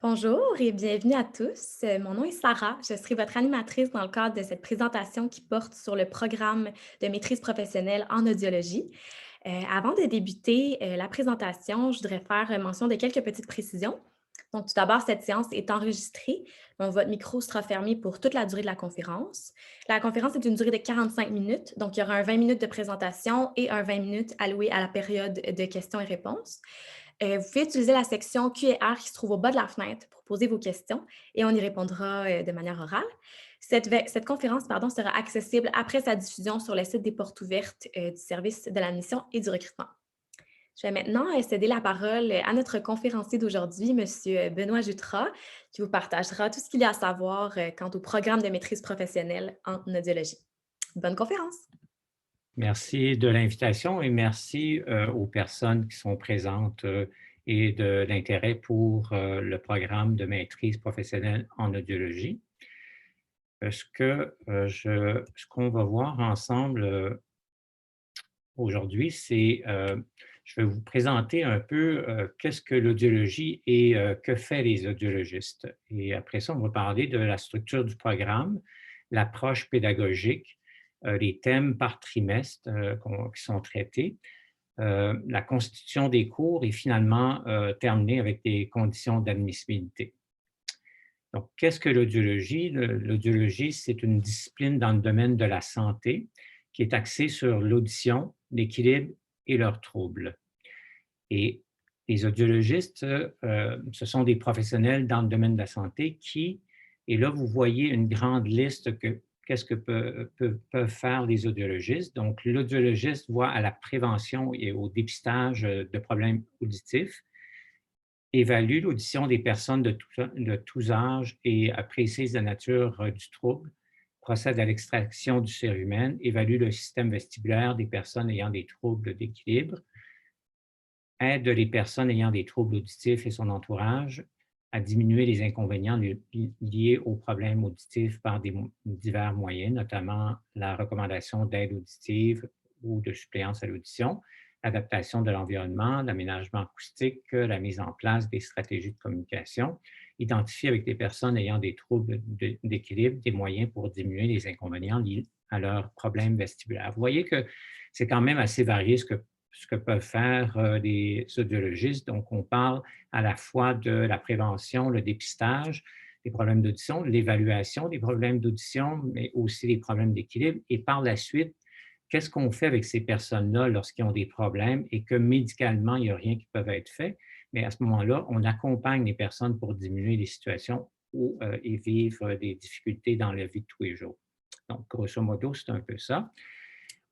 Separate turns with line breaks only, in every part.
Bonjour et bienvenue à tous. Mon nom est Sarah. Je serai votre animatrice dans le cadre de cette présentation qui porte sur le programme de maîtrise professionnelle en audiologie. Avant de débuter la présentation, je voudrais faire mention de quelques petites précisions. Donc, tout d'abord, cette séance est enregistrée. Donc, votre micro sera fermé pour toute la durée de la conférence. La conférence est une durée de 45 minutes. Donc, il y aura un 20 minutes de présentation et un 20 minutes alloué à la période de questions et réponses. Vous pouvez utiliser la section Q&A qui se trouve au bas de la fenêtre pour poser vos questions et on y répondra de manière orale. Cette conférence sera accessible après sa diffusion sur le site des portes ouvertes du service de l'admission et du recrutement. Je vais maintenant céder la parole à notre conférencier d'aujourd'hui, M. Benoît Jutras, qui vous partagera tout ce qu'il y a à savoir quant au programme de maîtrise professionnelle en audiologie. Bonne conférence!
Merci de l'invitation et merci aux personnes qui sont présentes et de l'intérêt pour le programme de maîtrise professionnelle en audiologie. Ce qu'on va voir ensemble aujourd'hui, c'est je vais vous présenter un peu qu'est-ce que l'audiologie et que fait les audiologistes. Et après ça, on va parler de la structure du programme, l'approche pédagogique, les thèmes par trimestre qui sont traités, la constitution des cours et finalement terminer avec les conditions d'admissibilité. Donc, qu'est-ce que l'audiologie? L'audiologie, c'est une discipline dans le domaine de la santé qui est axée sur l'audition, l'équilibre et leurs troubles. Et les audiologistes, ce sont des professionnels dans le domaine de la santé qui, et là, vous voyez une grande liste que qu'est-ce que peuvent faire les audiologistes. Donc, l'audiologiste voit à la prévention et au dépistage de problèmes auditifs, évalue l'audition des personnes de tous âges et précise la nature du trouble, procède à l'extraction du cérumen, évalue le système vestibulaire des personnes ayant des troubles d'équilibre, aide les personnes ayant des troubles auditifs et son entourage à diminuer les inconvénients liés aux problèmes auditifs par divers moyens, notamment la recommandation d'aide auditive ou de suppléance à l'audition, l'adaptation de l'environnement, l'aménagement acoustique, la mise en place des stratégies de communication, identifier avec les personnes ayant des troubles d'équilibre des moyens pour diminuer les inconvénients liés à leurs problèmes vestibulaires. Vous voyez que c'est quand même assez varié ce que peuvent faire les audiologistes. Donc, on parle à la fois de la prévention, le dépistage des problèmes d'audition, l'évaluation des problèmes d'audition, mais aussi les problèmes d'équilibre. Et par la suite, qu'est-ce qu'on fait avec ces personnes-là lorsqu'ils ont des problèmes et que médicalement, il n'y a rien qui peut être fait? Mais à ce moment-là, on accompagne les personnes pour diminuer les situations où ils vivent des difficultés dans la vie de tous les jours. Donc, grosso modo, c'est un peu ça.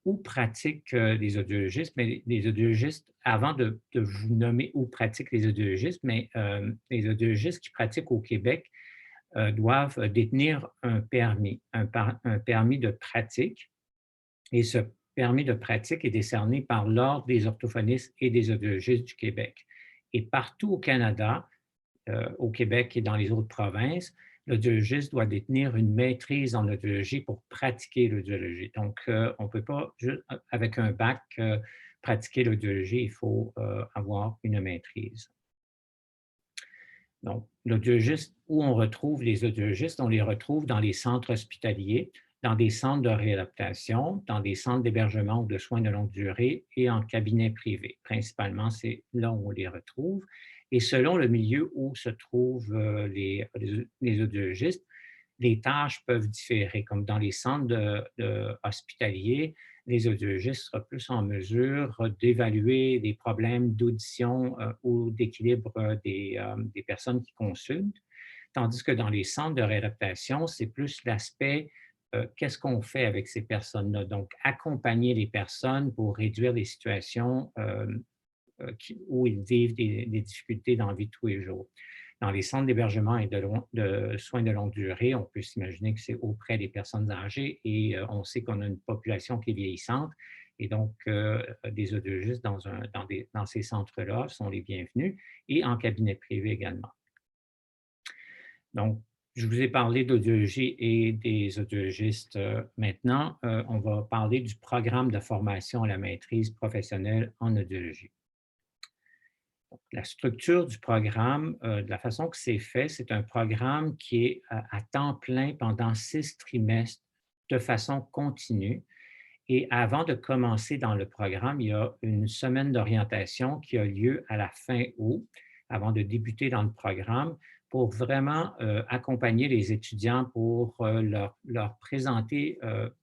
Où pratiquent les audiologistes? Mais les audiologistes, avant de vous nommer où pratiquent les audiologistes, mais les audiologistes qui pratiquent au Québec doivent détenir un permis, un permis de pratique. Et ce permis de pratique est décerné par l'Ordre des orthophonistes et des audiologistes du Québec. Et partout au Canada, au Québec et dans les autres provinces, l'audiologiste doit détenir une maîtrise en audiologie pour pratiquer l'audiologie. Donc, on ne peut pas, juste avec un bac, pratiquer l'audiologie, il faut avoir une maîtrise. Donc, l'audiologiste, où on retrouve les audiologistes, on les retrouve dans les centres hospitaliers, dans des centres de réadaptation, dans des centres d'hébergement ou de soins de longue durée et en cabinet privé. Principalement, c'est là où on les retrouve. Et selon le milieu où se trouvent les audiologistes, les tâches peuvent différer. Comme dans les centres hospitaliers, les audiologistes seront plus en mesure d'évaluer les problèmes d'audition ou d'équilibre des personnes qui consultent, tandis que dans les centres de réadaptation, c'est plus l'aspect qu'est-ce qu'on fait avec ces personnes-là. Donc, accompagner les personnes pour réduire les situations où ils vivent des difficultés dans la vie de tous les jours. Dans les centres d'hébergement et de soins de longue durée, on peut s'imaginer que c'est auprès des personnes âgées et on sait qu'on a une population qui est vieillissante et donc des audiologistes dans ces centres-là sont les bienvenus et en cabinet privé également. Donc, je vous ai parlé d'audiologie et des audiologistes. Maintenant, on va parler du programme de formation à la maîtrise professionnelle en audiologie. La structure du programme, de la façon que c'est fait, c'est un programme qui est à temps plein pendant 6 trimestres de façon continue. Et avant de commencer dans le programme, il y a une semaine d'orientation qui a lieu à la fin août, avant de débuter dans le programme, pour vraiment accompagner les étudiants pour leur présenter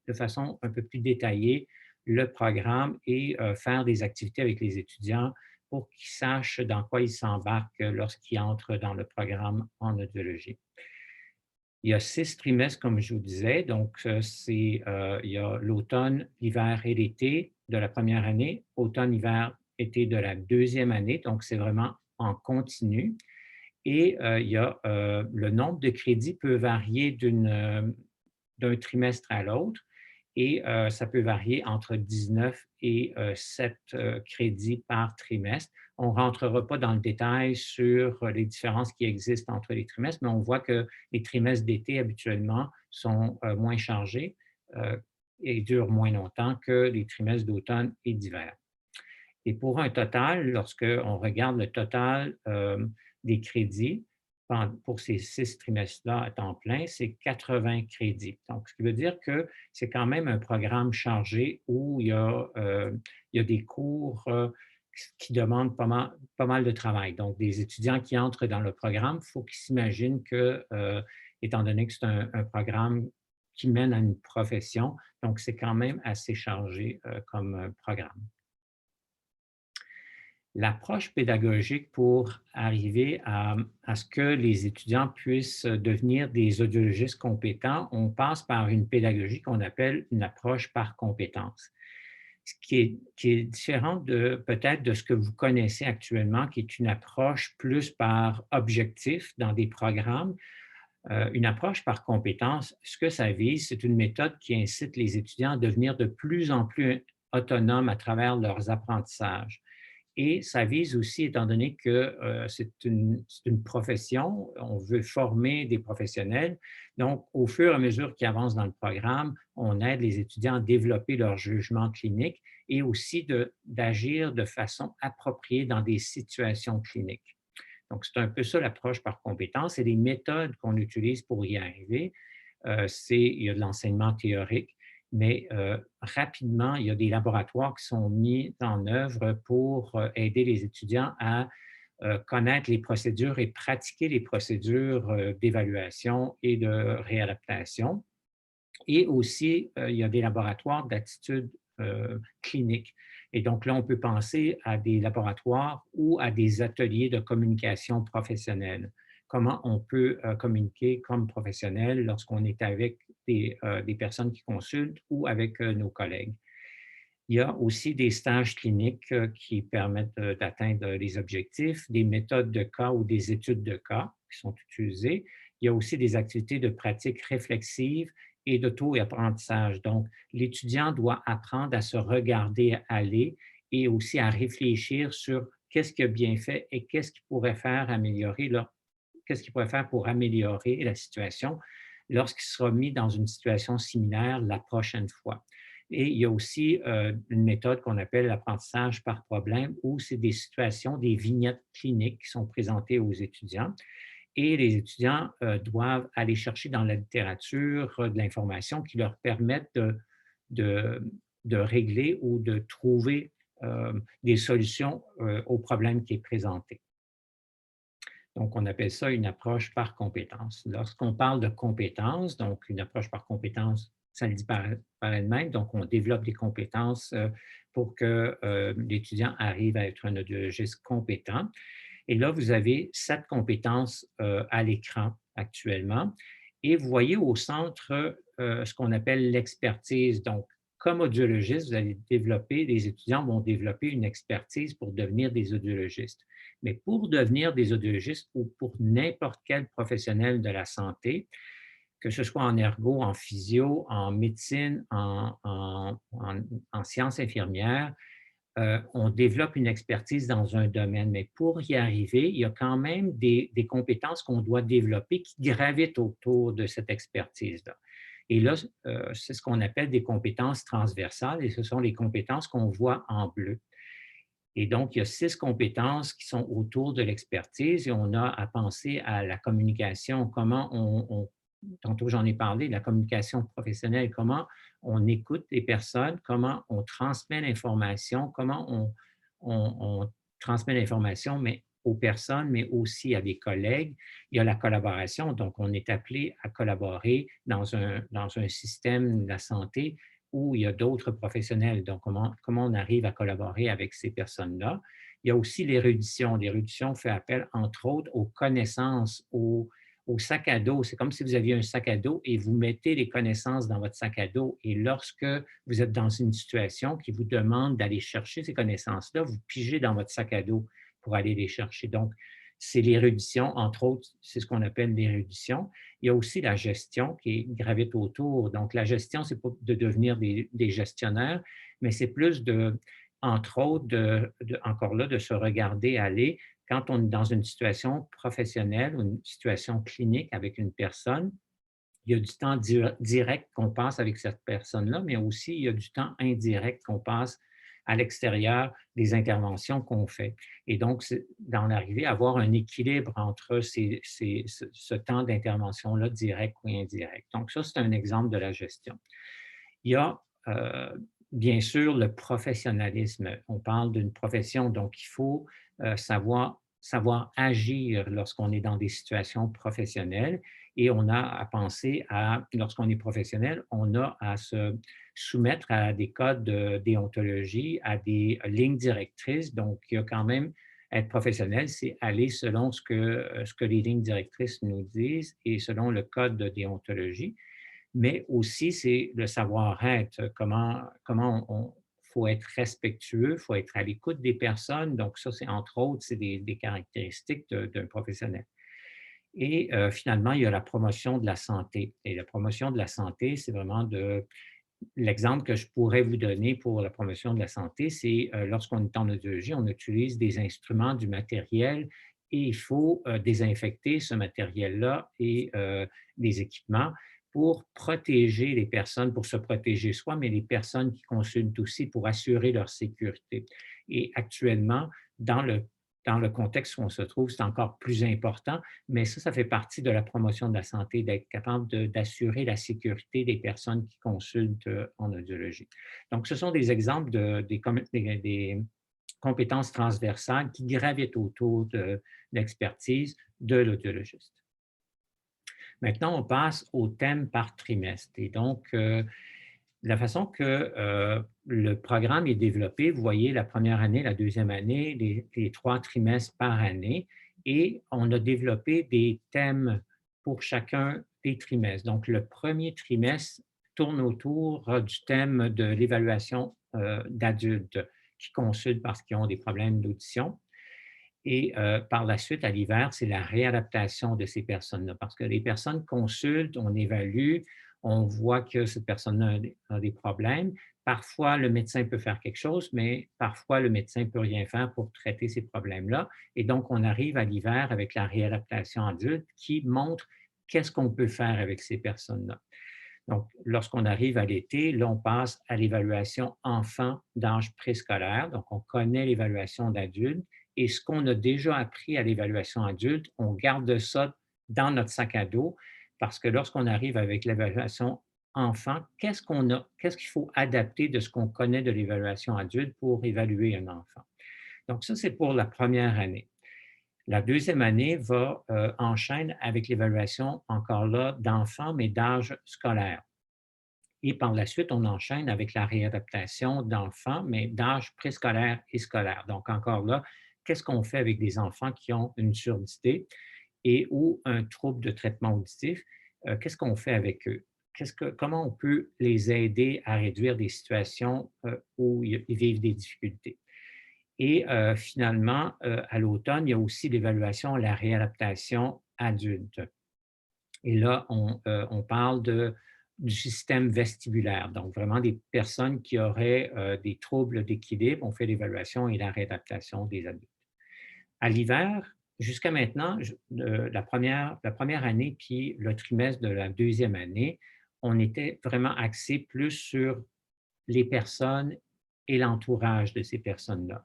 de façon un peu plus détaillée le programme et faire des activités avec les étudiants pour qu'ils sachent dans quoi ils s'embarquent lorsqu'ils entrent dans le programme en audiologie. Il y a 6 trimestres, comme je vous disais, donc il y a l'automne, l'hiver et l'été de la première année, automne, hiver, été de la deuxième année, donc c'est vraiment en continu. Et il y a le nombre de crédits peut varier d'un trimestre à l'autre et ça peut varier entre 19 et 7 crédits par trimestre. On ne rentrera pas dans le détail sur les différences qui existent entre les trimestres, mais on voit que les trimestres d'été habituellement sont moins chargés et durent moins longtemps que les trimestres d'automne et d'hiver. Et pour un total, lorsqu'on regarde le total des crédits pour ces 6 trimestres-là à temps plein, c'est 80 crédits. Donc, ce qui veut dire que c'est quand même un programme chargé où il y a des cours qui demandent pas mal de travail. Donc, des étudiants qui entrent dans le programme, il faut qu'ils s'imaginent que, étant donné que c'est un programme qui mène à une profession, donc c'est quand même assez chargé comme programme. L'approche pédagogique pour arriver à ce que les étudiants puissent devenir des audiologistes compétents, on passe par une pédagogie qu'on appelle une approche par compétence, ce qui est différent peut-être de ce que vous connaissez actuellement, qui est une approche plus par objectif dans des programmes. Une approche par compétence, ce que ça vise, c'est une méthode qui incite les étudiants à devenir de plus en plus autonomes à travers leurs apprentissages. Et ça vise aussi, étant donné que c'est une profession, on veut former des professionnels. Donc, au fur et à mesure qu'ils avancent dans le programme, on aide les étudiants à développer leur jugement clinique et aussi d'agir de façon appropriée dans des situations cliniques. Donc, c'est un peu ça l'approche par compétence et les méthodes qu'on utilise pour y arriver. Il y a de l'enseignement théorique, mais rapidement, il y a des laboratoires qui sont mis en œuvre pour aider les étudiants à connaître les procédures et pratiquer les procédures d'évaluation et de réadaptation. Et aussi, il y a des laboratoires d'attitude clinique. Et donc là, on peut penser à des laboratoires ou à des ateliers de communication professionnelle. Comment on peut communiquer comme professionnel lorsqu'on est avec des personnes qui consultent ou avec nos collègues. Il y a aussi des stages cliniques qui permettent d'atteindre les objectifs, des méthodes de cas ou des études de cas qui sont utilisées. Il y a aussi des activités de pratique réflexive et d'auto-apprentissage. Donc, l'étudiant doit apprendre à se regarder aller et aussi à réfléchir sur qu'est-ce qu'il a bien fait et qu'est-ce qu'il pourrait faire pour améliorer la situation lorsqu'il sera mis dans une situation similaire la prochaine fois. Et il y a aussi une méthode qu'on appelle l'apprentissage par problème, où c'est des situations, des vignettes cliniques qui sont présentées aux étudiants. Et les étudiants doivent aller chercher dans la littérature de l'information qui leur permettent de régler ou de trouver des solutions au problème qui est présenté. Donc, on appelle ça une approche par compétence. Lorsqu'on parle de compétences, donc une approche par compétence, ça le dit par elle-même, donc on développe des compétences pour que l'étudiant arrive à être un audiologiste compétent. Et là, vous avez 7 compétences à l'écran actuellement. Et vous voyez au centre ce qu'on appelle l'expertise. Donc, comme audiologiste, les étudiants vont développer une expertise pour devenir des audiologistes. Mais pour devenir des audiologistes ou pour n'importe quel professionnel de la santé, que ce soit en ergo, en physio, en médecine, en sciences infirmières, on développe une expertise dans un domaine, mais pour y arriver, il y a quand même des compétences qu'on doit développer qui gravitent autour de cette expertise-là. Et là, c'est ce qu'on appelle des compétences transversales et ce sont les compétences qu'on voit en bleu. Et donc, il y a 6 compétences qui sont autour de l'expertise et on a à penser à la communication, comment tantôt j'en ai parlé, la communication professionnelle, comment on écoute les personnes, comment on transmet l'information, comment on transmet l'information, mais aux personnes, mais aussi à des collègues. Il y a la collaboration, donc on est appelé à collaborer dans un système de la santé où il y a d'autres professionnels. Donc, comment on arrive à collaborer avec ces personnes-là. Il y a aussi l'érudition. L'érudition fait appel, entre autres, aux connaissances, au sac à dos. C'est comme si vous aviez un sac à dos et vous mettez les connaissances dans votre sac à dos. Et lorsque vous êtes dans une situation qui vous demande d'aller chercher ces connaissances-là, vous pigez dans votre sac à dos pour aller les chercher. Donc, c'est l'érudition, entre autres, c'est ce qu'on appelle l'érudition. Il y a aussi la gestion qui gravite autour. Donc, la gestion, c'est pas de devenir des gestionnaires, mais c'est plus entre autres, encore là, de se regarder aller quand on est dans une situation professionnelle ou une situation clinique avec une personne. Il y a du temps direct qu'on passe avec cette personne-là, mais aussi il y a du temps indirect qu'on passe à l'extérieur des interventions qu'on fait. Et donc, c'est d'en arriver à avoir un équilibre entre ce temps d'intervention-là, direct ou indirect. Donc, ça, c'est un exemple de la gestion. Il y a bien sûr le professionnalisme. On parle d'une profession, donc il faut savoir agir lorsqu'on est dans des situations professionnelles et on a à penser à, lorsqu'on est professionnel, on a à se soumettre à des codes de déontologie, à des lignes directrices. Donc, il y a quand même être professionnel, c'est aller selon ce que les lignes directrices nous disent et selon le code de déontologie, mais aussi c'est le savoir-être, comment on faut être respectueux, il faut être à l'écoute des personnes. Donc ça, c'est entre autres, c'est des caractéristiques d'un professionnel. Et finalement, il y a la promotion de la santé. Et la promotion de la santé, c'est vraiment l'exemple que je pourrais vous donner pour la promotion de la santé, c'est lorsqu'on est en audiologie, on utilise des instruments, du matériel et il faut désinfecter ce matériel-là et des équipements pour protéger les personnes, pour se protéger soi, mais les personnes qui consultent aussi pour assurer leur sécurité. Et actuellement, dans le contexte où on se trouve, c'est encore plus important, mais ça fait partie de la promotion de la santé, d'être capable d'assurer la sécurité des personnes qui consultent en audiologie. Donc, ce sont des exemples des compétences transversales qui gravitent autour de l'expertise de l'audiologiste. Maintenant, on passe au thème par trimestre. Et donc, la façon que le programme est développé, vous voyez la première année, la deuxième année, les 3 trimestres par année, et on a développé des thèmes pour chacun des trimestres. Donc, le premier trimestre tourne autour du thème de l'évaluation d'adultes qui consultent parce qu'ils ont des problèmes d'audition. Et par la suite, à l'hiver, c'est la réadaptation de ces personnes-là. Parce que les personnes consultent, on évalue, on voit que cette personne-là a des problèmes. Parfois, le médecin peut faire quelque chose, mais parfois, le médecin ne peut rien faire pour traiter ces problèmes-là. Et donc, on arrive à l'hiver avec la réadaptation adulte qui montre qu'est-ce qu'on peut faire avec ces personnes-là. Donc, lorsqu'on arrive à l'été, là, on passe à l'évaluation enfant d'âge préscolaire. Donc, on connaît l'évaluation d'adulte et ce qu'on a déjà appris à l'évaluation adulte, on garde ça dans notre sac à dos parce que lorsqu'on arrive avec l'évaluation enfant, qu'est-ce qu'il faut adapter de ce qu'on connaît de l'évaluation adulte pour évaluer un enfant? Donc, ça, c'est pour la première année. La deuxième année enchaîne avec l'évaluation, encore là, d'enfants, mais d'âge scolaire. Et par la suite, on enchaîne avec la réadaptation d'enfants, mais d'âge préscolaire et scolaire. Donc, encore là, qu'est-ce qu'on fait avec des enfants qui ont une surdité et ou un trouble de traitement auditif? Qu'est-ce qu'on fait avec eux? Comment on peut les aider à réduire des situations où ils vivent des difficultés? Et finalement, à l'automne, il y a aussi l'évaluation, la réadaptation adulte. Et là, on parle du système vestibulaire, donc vraiment des personnes qui auraient des troubles d'équilibre. On fait l'évaluation et la réadaptation des adultes. À l'hiver, jusqu'à maintenant, la première année puis le trimestre de la deuxième année, on était vraiment axé plus sur les personnes et l'entourage de ces personnes-là.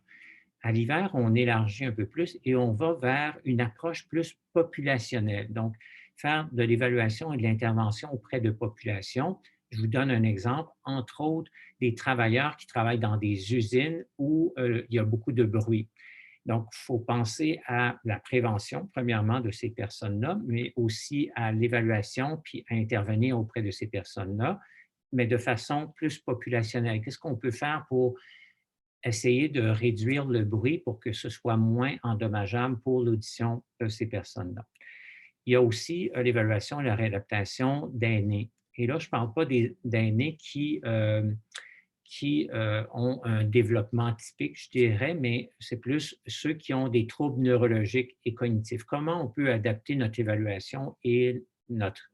À l'hiver, on élargit un peu plus et on va vers une approche plus populationnelle. Donc, faire de l'évaluation et de l'intervention auprès de populations. Je vous donne un exemple, entre autres, des travailleurs qui travaillent dans des usines où il y a beaucoup de bruit. Donc, il faut penser à la prévention, premièrement, de ces personnes-là, mais aussi à l'évaluation, puis à intervenir auprès de ces personnes-là, mais de façon plus populationnelle. Qu'est-ce qu'on peut faire pour essayer de réduire le bruit pour que ce soit moins endommageable pour l'audition de ces personnes-là? Il y a aussi l'évaluation et la réadaptation d'aînés. Et là, je ne parle pas d'aînés qui ont un développement typique, je dirais, mais c'est plus ceux qui ont des troubles neurologiques et cognitifs. Comment on peut adapter notre évaluation et notre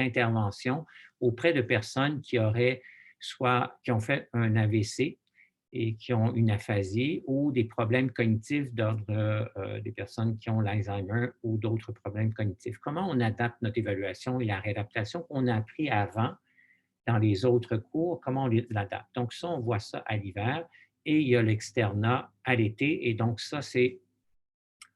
intervention auprès de personnes qui auraient qui ont fait un AVC et qui ont une aphasie ou des problèmes cognitifs d'ordre des personnes qui ont l'Alzheimer ou d'autres problèmes cognitifs. Comment on adapte notre évaluation et la réadaptation qu'on a appris avant dans les autres cours, comment on l'adapte. Donc ça, on voit ça à l'hiver et il y a l'externat à l'été. Et donc ça, c'est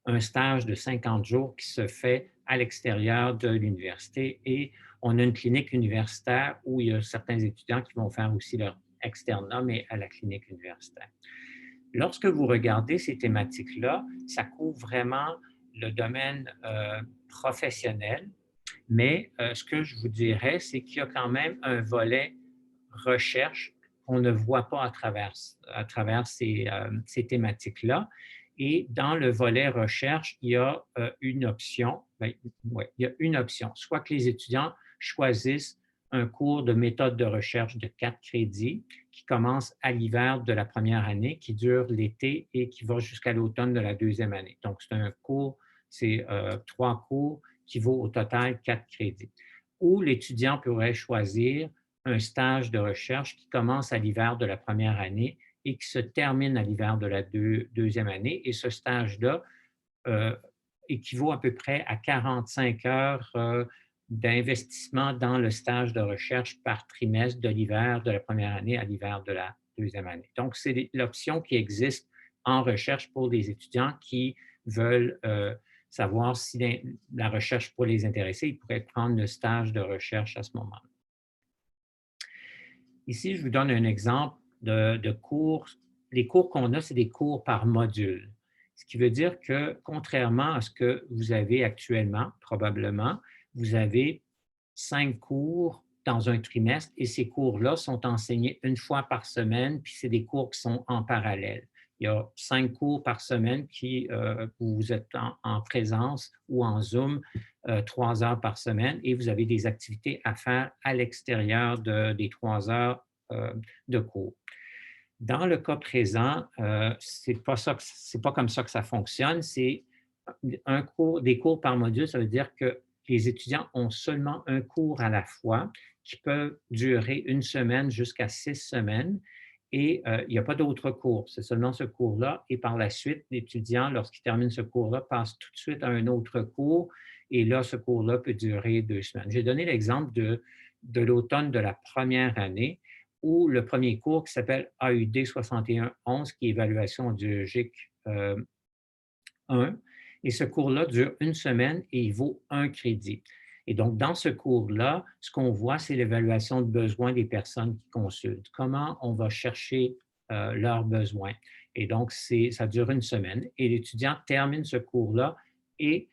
un stage de 50 jours qui se fait à l'extérieur de l'université et on a une clinique universitaire où il y a certains étudiants qui vont faire aussi leur externat, mais à la clinique universitaire. Lorsque vous regardez ces thématiques-là, ça couvre vraiment le domaine professionnel, mais ce que je vous dirais, c'est qu'il y a quand même un volet recherche qu'on ne voit pas à travers ces thématiques-là. Et dans le volet recherche, il y a une option, il y a une option, soit que les étudiants choisissent un cours de méthode de recherche de 4 crédits qui commence à l'hiver de la première année, qui dure l'été et qui va jusqu'à l'automne de la deuxième année. Donc, c'est un cours, c'est 3 cours qui vaut au total 4 crédits. Ou l'étudiant pourrait choisir un stage de recherche qui commence à l'hiver de la première année et qui se termine à l'hiver de la deuxième année. Et ce stage-là équivaut à peu près à 45 heures d'investissement dans le stage de recherche par trimestre de l'hiver de la première année à l'hiver de la deuxième année. Donc, c'est l'option qui existe en recherche pour les étudiants qui veulent savoir si la recherche pourrait les intéresser. Ils pourraient prendre le stage de recherche à ce moment-là. Ici, je vous donne un exemple de cours. Les cours qu'on a, c'est des cours par module. Ce qui veut dire que, contrairement à ce que vous avez actuellement, probablement, vous avez 5 cours dans un trimestre et ces cours-là sont enseignés une fois par semaine, puis c'est des cours qui sont en parallèle. Il y a 5 cours par semaine où vous êtes en présence ou en Zoom 3 heures par semaine et vous avez des activités à faire à l'extérieur des 3 heures de cours. Dans le cas présent, c'est pas comme ça que ça fonctionne. C'est des cours par module, ça veut dire que les étudiants ont seulement un cours à la fois qui peut durer 1 semaine jusqu'à 6 semaines et il n'y a pas d'autres cours. C'est seulement ce cours-là et par la suite, l'étudiant, lorsqu'il termine ce cours-là, passe tout de suite à un autre cours et là, ce cours-là peut durer 2 semaines. J'ai donné l'exemple de l'automne de la première année où le premier cours qui s'appelle AUD 6111, qui est évaluation audiologique 1, et ce cours-là dure 1 semaine et il vaut 1 crédit. Et donc, dans ce cours-là, ce qu'on voit, c'est l'évaluation de besoins des personnes qui consultent. Comment on va chercher leurs besoins. Et donc, ça dure 1 semaine. Et l'étudiant termine ce cours-là et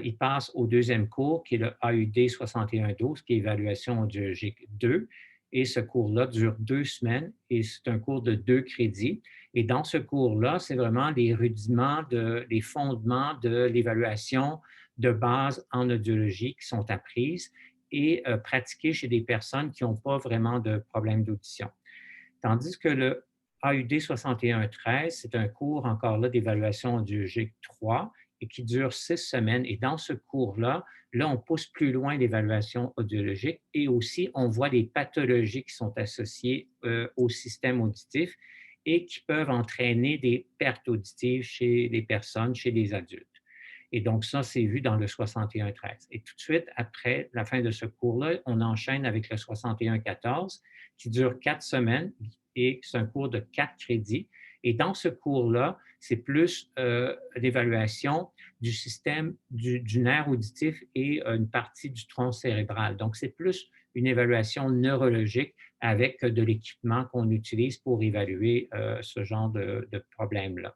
il passe au deuxième cours, qui est le AUD 6112, qui est évaluation audiologique 2. Et ce cours-là dure 2 semaines et c'est un cours de 2 crédits. Et dans ce cours-là, c'est vraiment les rudiments, les fondements de l'évaluation de base en audiologie qui sont apprises et pratiquées chez des personnes qui n'ont pas vraiment de problème d'audition. Tandis que le AUD 6113, c'est un cours encore là d'évaluation audiologique 3 et qui dure 6 semaines. Et dans ce cours-là, on pousse plus loin l'évaluation audiologique et aussi on voit les pathologies qui sont associées au système auditif et qui peuvent entraîner des pertes auditives chez les personnes, chez les adultes. Et donc, ça, c'est vu dans le 6113. Et tout de suite, après la fin de ce cours-là, on enchaîne avec le 6114 qui dure 4 semaines et c'est un cours de 4 crédits. Et dans ce cours-là, c'est plus l'évaluation du système du nerf auditif et une partie du tronc cérébral. Donc, c'est plus une évaluation neurologique avec de l'équipement qu'on utilise pour évaluer ce genre de problème-là.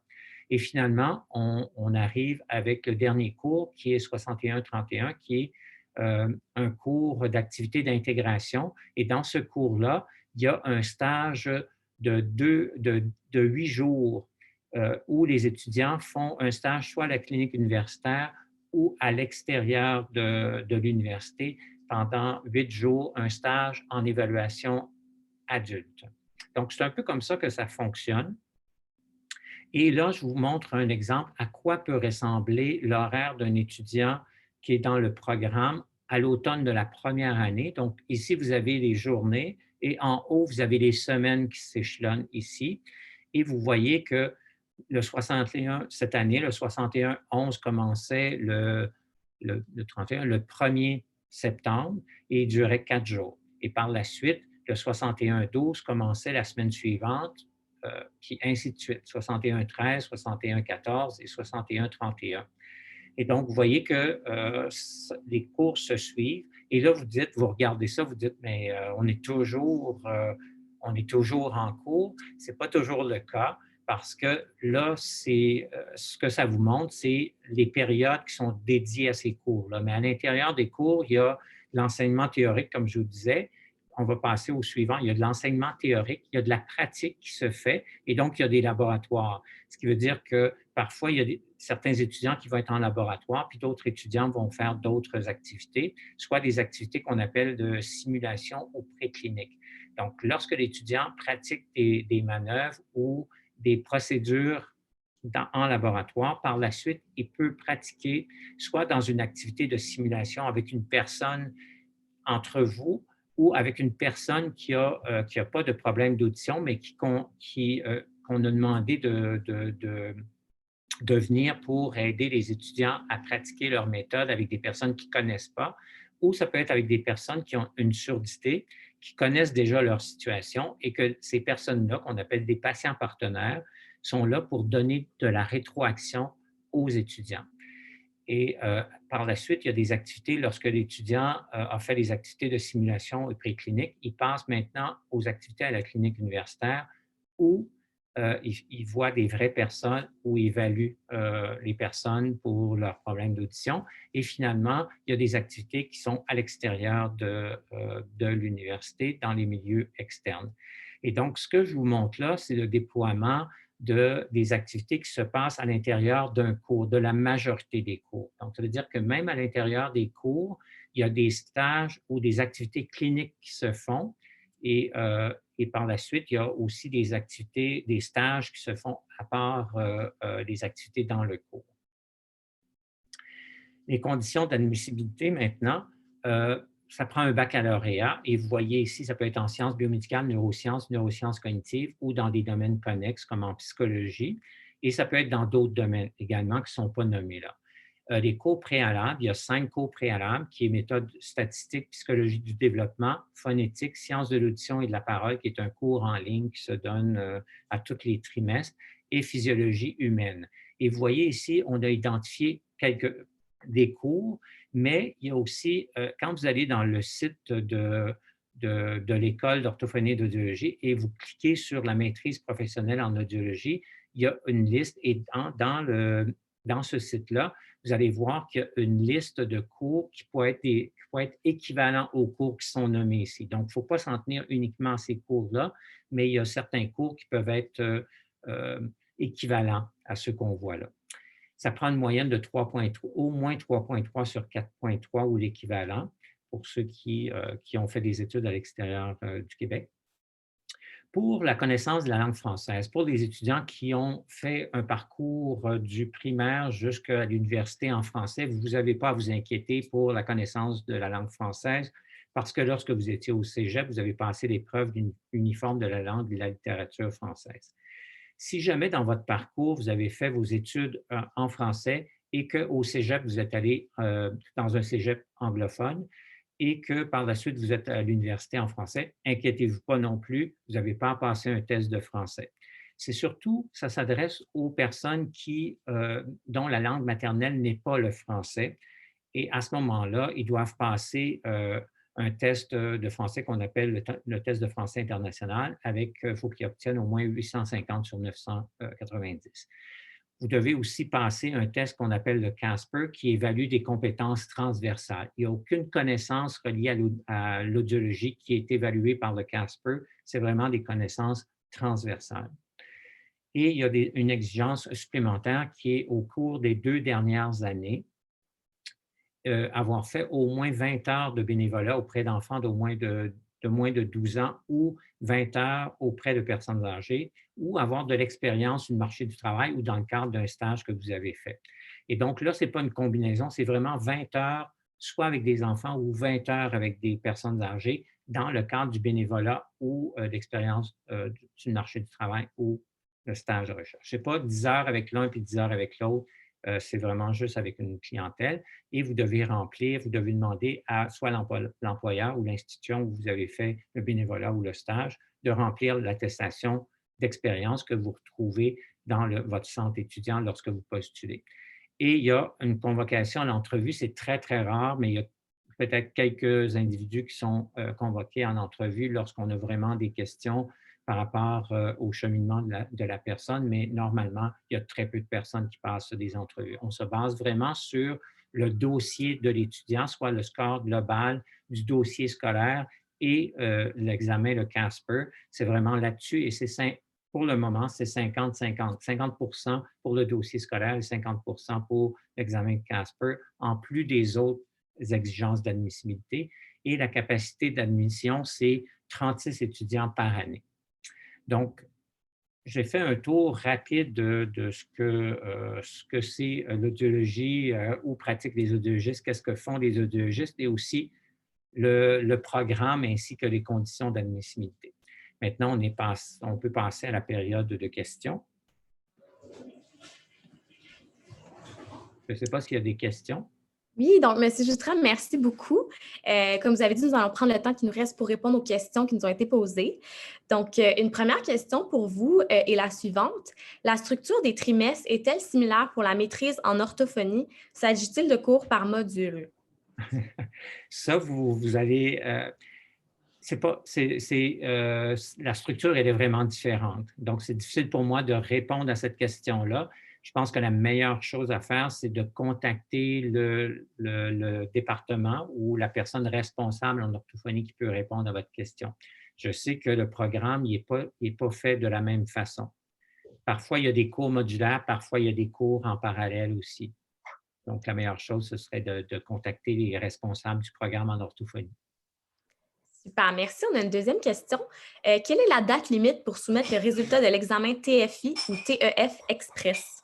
Et finalement, on arrive avec le dernier cours qui est 61-31, qui est un cours d'activité d'intégration. Et dans ce cours-là, il y a un stage de 8 jours où les étudiants font un stage soit à la clinique universitaire ou à l'extérieur de l'université pendant 8 jours, un stage en évaluation adulte. Donc, c'est un peu comme ça que ça fonctionne. Et là, je vous montre un exemple à quoi peut ressembler l'horaire d'un étudiant qui est dans le programme à l'automne de la première année. Donc, ici, vous avez les journées et en haut, vous avez les semaines qui s'échelonnent ici. Et vous voyez que le 61, cette année, le 61-11 commençait le 31, le 1er septembre et durait 4 jours. Et par la suite, le 61-12 commençait la semaine suivante, puis ainsi de suite, 61-13, 61-14 et 61-31. Et donc, vous voyez que les cours se suivent. Et là, vous regardez ça, vous dites, mais on est toujours en cours. Ce n'est pas toujours le cas parce que là, ce que ça vous montre, c'est les périodes qui sont dédiées à ces cours-là. Mais à l'intérieur des cours, il y a l'enseignement théorique, comme je vous disais. On va passer au suivant. Il y a de l'enseignement théorique, il y a de la pratique qui se fait et donc il y a des laboratoires. Ce qui veut dire que parfois, il y a certains étudiants qui vont être en laboratoire, puis d'autres étudiants vont faire d'autres activités, soit des activités qu'on appelle de simulation ou préclinique. Donc, lorsque l'étudiant pratique des manœuvres ou des procédures en laboratoire, par la suite, il peut pratiquer soit dans une activité de simulation avec une personne entre vous ou avec une personne qui a pas de problème d'audition, mais qu'on a demandé de venir pour aider les étudiants à pratiquer leur méthode avec des personnes qui ne connaissent pas, ou ça peut être avec des personnes qui ont une surdité, qui connaissent déjà leur situation et que ces personnes-là, qu'on appelle des patients partenaires, sont là pour donner de la rétroaction aux étudiants. Et par la suite, il y a des activités, lorsque l'étudiant a fait les activités de simulation et préclinique, il passe maintenant aux activités à la clinique universitaire où il voit des vraies personnes, où il évalue les personnes pour leurs problèmes d'audition. Et finalement, il y a des activités qui sont à l'extérieur de l'université, dans les milieux externes. Et donc, ce que je vous montre là, c'est le déploiement des activités qui se passent à l'intérieur d'un cours, de la majorité des cours. Donc, ça veut dire que même à l'intérieur des cours, il y a des stages ou des activités cliniques qui se font et par la suite, il y a aussi des activités, des stages qui se font à part les activités dans le cours. Les conditions d'admissibilité maintenant, ça prend un baccalauréat et vous voyez ici, ça peut être en sciences biomédicales, neurosciences cognitives ou dans des domaines connexes comme en psychologie et ça peut être dans d'autres domaines également qui ne sont pas nommés là. Les cours préalables, il y a 5 cours préalables qui est méthode statistique, psychologie du développement, phonétique, sciences de l'audition et de la parole, qui est un cours en ligne qui se donne à tous les trimestres, et physiologie humaine. Et vous voyez ici, on a identifié des cours, mais il y a aussi, quand vous allez dans le site de l'École d'orthophonie et d'audiologie et vous cliquez sur la maîtrise professionnelle en audiologie, il y a une liste et dans ce site-là, vous allez voir qu'il y a une liste de cours qui pourraient être équivalents aux cours qui sont nommés ici. Donc, il ne faut pas s'en tenir uniquement à ces cours-là, mais il y a certains cours qui peuvent être équivalents à ceux qu'on voit là. Ça prend une moyenne de 3,3, au moins 3,3 sur 4,3 ou l'équivalent pour ceux qui ont fait des études à l'extérieur du Québec. Pour la connaissance de la langue française, pour les étudiants qui ont fait un parcours du primaire jusqu'à l'université en français, vous n'avez pas à vous inquiéter pour la connaissance de la langue française parce que lorsque vous étiez au cégep, vous avez passé l'épreuve uniforme de la langue et de la littérature française. Si jamais dans votre parcours, vous avez fait vos études en français et qu'au cégep, vous êtes allé dans un cégep anglophone, et que par la suite, vous êtes à l'université en français, inquiétez-vous pas non plus, vous n'avez pas à passer un test de français. c'est surtout, ça s'adresse aux personnes dont la langue maternelle n'est pas le français. Et à ce moment-là, ils doivent passer un test de français qu'on appelle le test de français international avec, il faut qu'ils obtiennent au moins 850 sur 990. Vous devez aussi passer un test qu'on appelle le Casper qui évalue des compétences transversales. Il n'y a aucune connaissance reliée à l'audiologie qui est évaluée par le Casper. C'est vraiment des connaissances transversales. Et il y a une exigence supplémentaire qui est au cours des 2 dernières années, avoir fait au moins 20 heures de bénévolat auprès d'enfants de moins de 12 ans ou 20 heures auprès de personnes âgées ou avoir de l'expérience sur le marché du travail ou dans le cadre d'un stage que vous avez fait. Et donc là, ce n'est pas une combinaison, c'est vraiment 20 heures, soit avec des enfants ou 20 heures avec des personnes âgées dans le cadre du bénévolat ou d'expérience sur le marché du travail ou le stage de recherche. Ce n'est pas 10 heures avec l'un puis 10 heures avec l'autre. C'est vraiment juste avec une clientèle et vous devez demander à soit l'employeur ou l'institution où vous avez fait le bénévolat ou le stage de remplir l'attestation d'expérience que vous retrouvez dans votre centre étudiant lorsque vous postulez. Et il y a une convocation à l'entrevue, c'est très, très rare, mais il y a peut-être quelques individus qui sont convoqués en entrevue lorsqu'on a vraiment des questions par rapport au cheminement de la personne, mais normalement, il y a très peu de personnes qui passent des entrevues. On se base vraiment sur le dossier de l'étudiant, soit le score global du dossier scolaire et l'examen, le Casper. C'est vraiment là-dessus et pour le moment, c'est 50-50. 50 pour le dossier scolaire et 50 pour l'examen Casper, en plus des autres exigences d'admissibilité. Et la capacité d'admission, c'est 36 étudiants par année. Donc, j'ai fait un tour rapide de ce que c'est l'audiologie où pratiquent les audiologistes, qu'est-ce que font les audiologistes et aussi le programme ainsi que les conditions d'admissibilité. Maintenant, on peut passer à la période de questions. Je ne sais pas s'il y a des questions.
Oui, donc, M. Jutras, merci beaucoup. Comme vous avez dit, nous allons prendre le temps qui nous reste pour répondre aux questions qui nous ont été posées. Donc, une première question pour vous est la suivante. La structure des trimestres est-elle similaire pour la maîtrise en orthophonie? S'agit-il de cours par module?
Ça, vous allez... la structure, elle est vraiment différente. Donc, c'est difficile pour moi de répondre à cette question-là. Je pense que la meilleure chose à faire, c'est de contacter le département ou la personne responsable en orthophonie qui peut répondre à votre question. Je sais que le programme n'est pas fait de la même façon. Parfois, il y a des cours modulaires, parfois, il y a des cours en parallèle aussi. Donc, la meilleure chose, ce serait de contacter les responsables du programme en orthophonie.
Super, merci. On a une deuxième question. Quelle est la date limite pour soumettre le résultat de l'examen TFI ou TEF Express?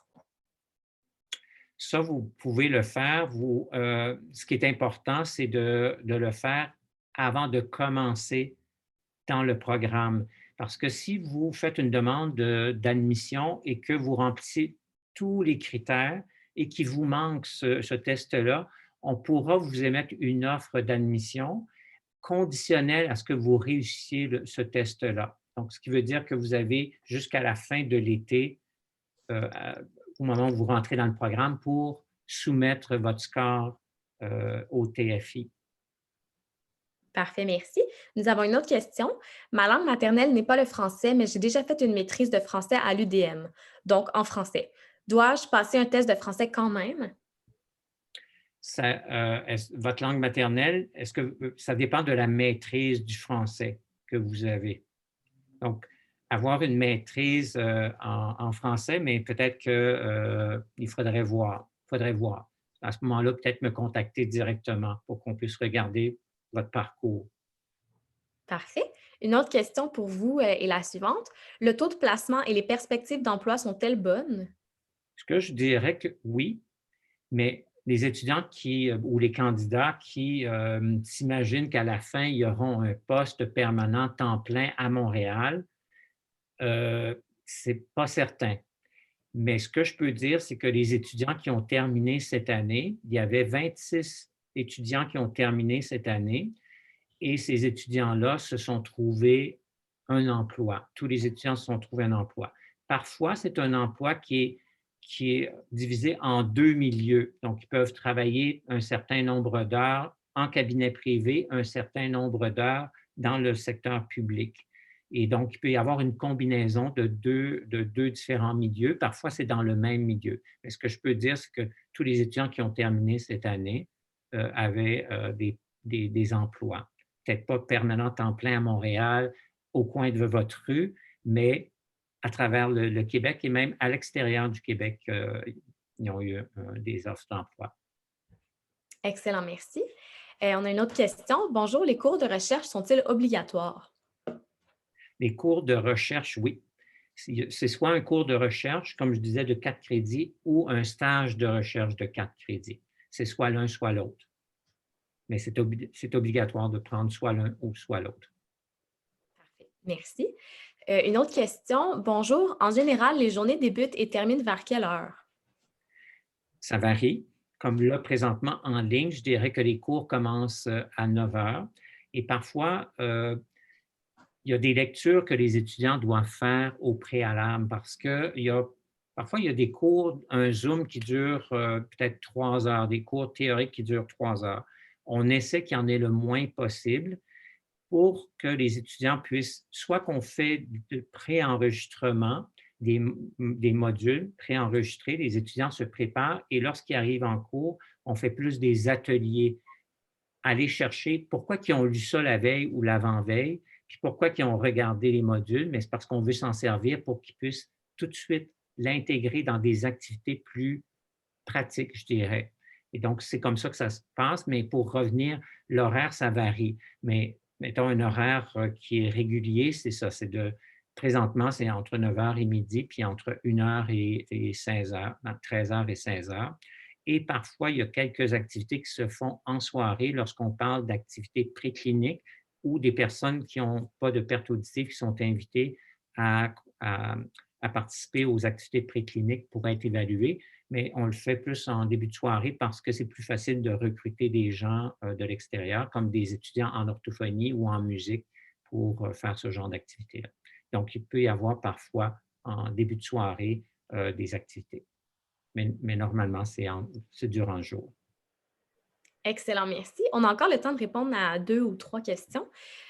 Ça, vous pouvez le faire. Ce qui est important, c'est de le faire avant de commencer dans le programme. Parce que si vous faites une demande d'admission et que vous remplissez tous les critères et qu'il vous manque ce test-là, on pourra vous émettre une offre d'admission conditionnelle à ce que vous réussissiez ce test-là. Donc, ce qui veut dire que vous avez jusqu'à la fin de l'été, au moment où vous rentrez dans le programme, pour soumettre votre score au TFI.
Parfait, merci. Nous avons une autre question. Ma langue maternelle n'est pas le français, mais j'ai déjà fait une maîtrise de français à l'UDM, donc en français. Dois-je passer un test de français quand même?
Votre langue maternelle, est-ce que ça dépend de la maîtrise du français que vous avez? Donc, avoir une maîtrise en français, mais peut-être qu'il faudrait voir. À ce moment-là, peut-être me contacter directement pour qu'on puisse regarder votre parcours.
Parfait. Une autre question pour vous est la suivante. Le taux de placement et les perspectives d'emploi sont-elles bonnes?
Ce que je dirais que oui, mais les étudiants ou les candidats qui s'imaginent qu'à la fin, ils auront un poste permanent temps plein à Montréal, c'est pas certain. Mais ce que je peux dire, c'est que les étudiants qui ont terminé cette année, il y avait 26 étudiants qui ont terminé cette année et ces étudiants-là se sont trouvés un emploi. Tous les étudiants se sont trouvés un emploi. parfois, c'est un emploi qui est divisé en deux milieux. Donc, ils peuvent travailler un certain nombre d'heures en cabinet privé, un certain nombre d'heures dans le secteur public. Et donc, il peut y avoir une combinaison de deux différents milieux. Parfois, c'est dans le même milieu. Mais ce que je peux dire, c'est que tous les étudiants qui ont terminé cette année avaient des emplois. Peut-être pas permanents temps plein à Montréal, au coin de votre rue, mais à travers le Québec et même à l'extérieur du Québec, ils ont eu des offres d'emploi.
Excellent, merci. On a une autre question. Bonjour, les cours de recherche sont-ils obligatoires?
Les cours de recherche, oui. C'est soit un cours de recherche, comme je disais, de 4 crédits ou un stage de recherche de 4 crédits. C'est soit l'un, soit l'autre. Mais c'est obligatoire de prendre soit l'un ou soit l'autre.
Parfait, merci. Une autre question. Bonjour, en général, les journées débutent et terminent vers quelle heure?
Ça varie. Comme là, présentement, en ligne, je dirais que les cours commencent à 9 heures. Et parfois, il y a des lectures que les étudiants doivent faire au préalable parce que parfois, il y a des cours, un Zoom qui dure peut-être 3 heures, des cours théoriques qui durent 3 heures. On essaie qu'il y en ait le moins possible pour que les étudiants puissent, soit qu'on fait de préenregistrement, des modules préenregistrés, les étudiants se préparent et lorsqu'ils arrivent en cours, on fait plus des ateliers. Aller chercher pourquoi ils ont lu ça la veille ou l'avant-veille, puis pourquoi ils ont regardé les modules, mais c'est parce qu'on veut s'en servir pour qu'ils puissent tout de suite l'intégrer dans des activités plus pratiques, je dirais. Et donc, c'est comme ça que ça se passe, mais pour revenir, l'horaire, ça varie. Mais mettons un horaire qui est régulier, c'est ça, présentement, c'est entre 9 heures et midi, puis entre 1 heure et 16 heures, 13 heures et 16 heures. Et parfois, il y a quelques activités qui se font en soirée lorsqu'on parle d'activités précliniques ou des personnes qui n'ont pas de perte auditive qui sont invitées à, à- à participer aux activités précliniques pour être évaluées. Mais on le fait plus en début de soirée parce que c'est plus facile de recruter des gens de l'extérieur, comme des étudiants en orthophonie ou en musique pour faire ce genre d'activité-là. Donc, il peut y avoir parfois en début de soirée des activités. Mais normalement, c'est durant le jour.
Excellent, merci. On a encore le temps de répondre à 2 ou 3 questions.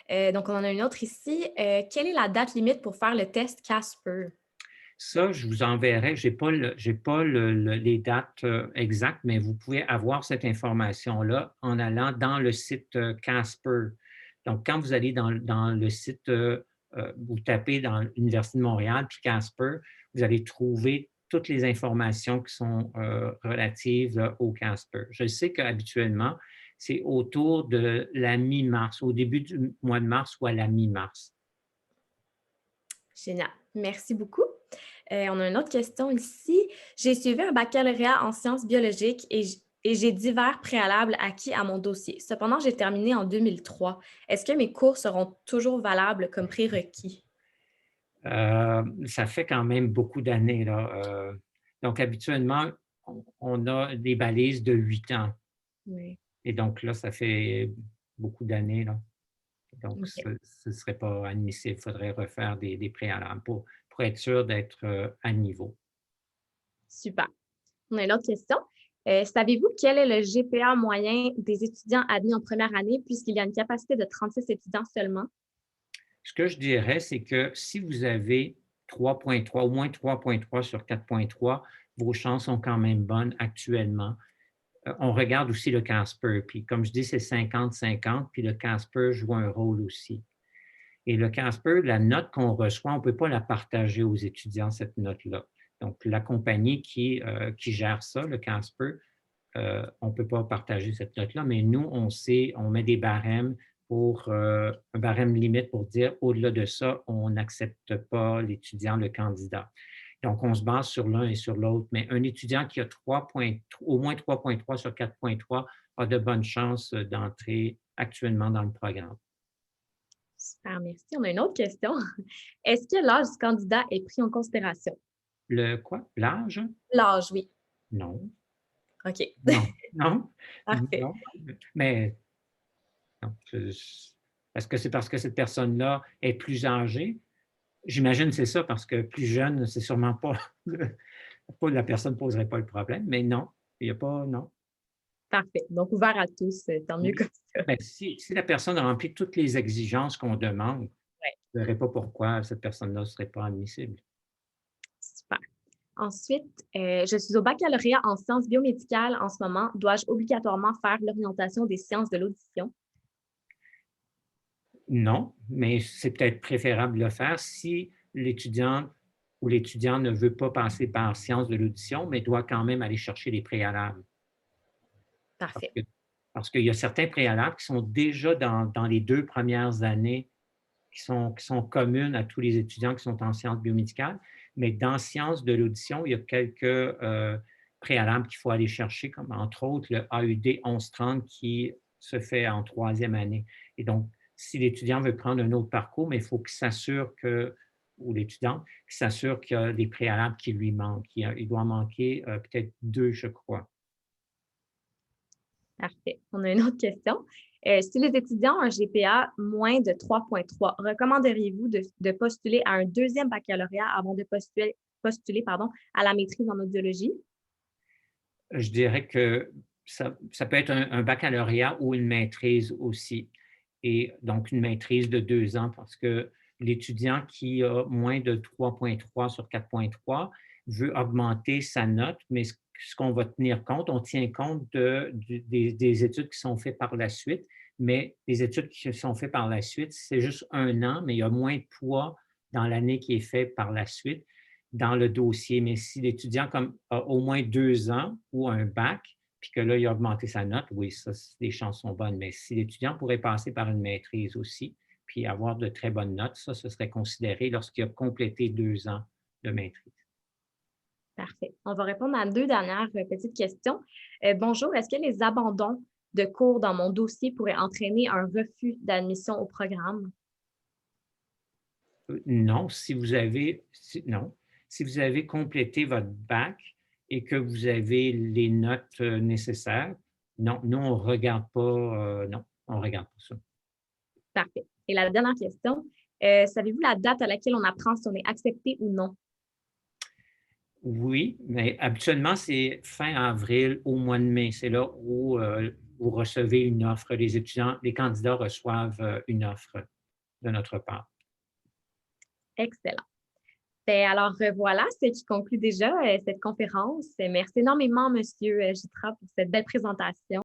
Donc, on en a une autre ici. Quelle est la date limite pour faire le test Casper?
Ça, je vous enverrai. Je n'ai pas les dates exactes, mais vous pouvez avoir cette information-là en allant dans le site Casper. Donc, quand vous allez dans le site, vous tapez dans l'Université de Montréal, puis Casper, vous allez trouver toutes les informations qui sont relatives au Casper. Je sais qu'habituellement, c'est autour de la mi-mars, au début du mois de mars ou à la mi-mars.
Génial. Merci beaucoup. On a une autre question ici. J'ai suivi un baccalauréat en sciences biologiques et j'ai divers préalables acquis à mon dossier. Cependant, j'ai terminé en 2003. Est-ce que mes cours seront toujours valables comme prérequis?
Ça fait quand même beaucoup d'années, là. Donc, habituellement, on a des balises de 8 ans.
Oui.
Et donc là, ça fait beaucoup d'années, là. Donc,
OK.
ce ne serait pas admissible. Il faudrait refaire des préalables pour être sûr d'être à niveau.
Super. On a une autre question. Savez-vous quel est le GPA moyen des étudiants admis en première année puisqu'il y a une capacité de 36 étudiants seulement?
Ce que je dirais, c'est que si vous avez 3,3, au moins 3,3 sur 4,3, vos chances sont quand même bonnes actuellement. On regarde aussi le Casper, puis comme je dis, c'est 50-50, puis le Casper joue un rôle aussi. Et le Casper, la note qu'on reçoit, on ne peut pas la partager aux étudiants, cette note-là. Donc, la compagnie qui gère ça, le Casper, on ne peut pas partager cette note-là, mais nous, on sait, on met des barèmes pour un barème limite pour dire au-delà de ça, on n'accepte pas l'étudiant, le candidat. Donc, on se base sur l'un et sur l'autre, mais un étudiant qui a au moins 3,3 sur 4,3 a de bonnes chances d'entrer actuellement dans le programme.
Super, merci. On a une autre question. Est-ce que l'âge du candidat est pris en considération?
Le quoi? L'âge?
L'âge, oui.
Non,
OK.
non, non,
Parfait.
non, mais non. Est-ce que c'est parce que cette personne-là est plus âgée? J'imagine que c'est ça, parce que plus jeune, c'est sûrement pas, pas la personne ne poserait pas le problème, mais non, il n'y a pas, non.
Parfait. Donc, ouvert à tous, tant mieux
Oui.
comme ça.
Ben, si la personne remplit toutes les exigences qu'on demande,
Ouais,
je ne verrais pas pourquoi cette personne-là ne serait pas admissible.
super. Ensuite, je suis au baccalauréat en sciences biomédicales en ce moment. Dois-je obligatoirement faire l'orientation des sciences de l'audition?
Non, mais c'est peut-être préférable de le faire si l'étudiant ou l'étudiant ne veut pas passer par sciences de l'audition, mais doit quand même aller chercher les préalables. Parce
Parfait.
que parce qu'il y a certains préalables qui sont déjà dans les 2 premières années qui sont communes à tous les étudiants qui sont en sciences biomédicales, mais dans sciences de l'audition, il y a quelques, préalables qu'il faut aller chercher, comme entre autres le AUD 1130 qui se fait en troisième année. Et donc, si l'étudiant veut prendre un autre parcours, mais il faut qu'il s'assure que, ou l'étudiant, qu'il s'assure qu'il y a des préalables qui lui manquent. Il doit manquer, peut-être 2, je crois.
Parfait. On a une autre question. Si les étudiants ont un GPA moins de 3,3, recommanderiez-vous de postuler à un deuxième baccalauréat avant de postuler pardon, à la maîtrise en audiologie?
Je dirais que ça peut être un baccalauréat ou une maîtrise aussi. Et donc, une maîtrise de 2 ans, parce que l'étudiant qui a moins de 3,3 sur 4,3 veut augmenter sa note, mais ce qu'on va tenir compte, on tient compte des études qui sont faites par la suite, mais les études qui sont faites par la suite, c'est juste 1 an, mais il y a moins de poids dans l'année qui est faite par la suite dans le dossier. Mais si l'étudiant a au moins 2 ans ou un bac, puis que là, il a augmenté sa note, oui, ça, les chances sont bonnes. Mais si l'étudiant pourrait passer par une maîtrise aussi, puis avoir de très bonnes notes, ça, ce serait considéré lorsqu'il a complété 2 ans de maîtrise.
Parfait. On va répondre à deux dernières petites questions. Bonjour, est-ce que les abandons de cours dans mon dossier pourraient entraîner un refus d'admission au programme?
Non, non. Si vous avez complété votre bac et que vous avez les notes nécessaires, non, nous, on ne regarde pas, non, on ne regarde pas ça.
Parfait. Et la dernière question, savez-vous la date à laquelle on apprend si on est accepté ou non?
Oui, mais habituellement, c'est fin avril au mois de mai. C'est là où vous recevez une offre. Les étudiants, les candidats reçoivent une offre de notre part.
Excellent. Ben, alors, voilà, ce qui conclut déjà cette conférence. Merci énormément, Monsieur Gitra, pour cette belle présentation.